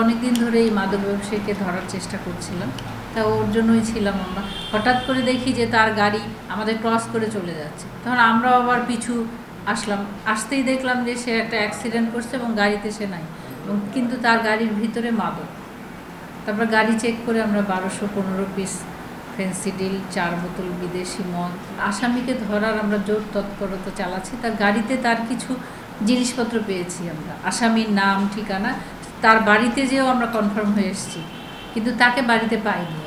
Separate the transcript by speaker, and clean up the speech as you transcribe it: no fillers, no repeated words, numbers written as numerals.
Speaker 1: অনেক দিন ধরে এই মাদক ব্যবসায়ীকে ধরার চেষ্টা করছিলাম, তা ওর জন্যই ছিলাম আমরা। হঠাৎ করে দেখি যে তার গাড়ি আমাদের ক্রস করে চলে যাচ্ছে, তখন আমরাও আবার পিছু আসলাম। আসতেই দেখলাম যে সে একটা অ্যাক্সিডেন্ট করছে এবং গাড়িতে সে নাই, এবং কিন্তু তার গাড়ির ভিতরে মাদক। তারপর গাড়ি চেক করে আমরা 1215 পিস ফেন্সিডিল, 4 বোতল বিদেশি মদ। আসামিকে ধরার আমরা জোর তৎপরতা চালাচ্ছি। তার গাড়িতে তার কিছু জিনিসপত্র পেয়েছি আমরা, আসামির নাম, ঠিকানা। তার বাড়িতে যেও আমরা কনফার্ম হয়ে এসেছি, কিন্তু তাকে বাড়িতে পাইনি।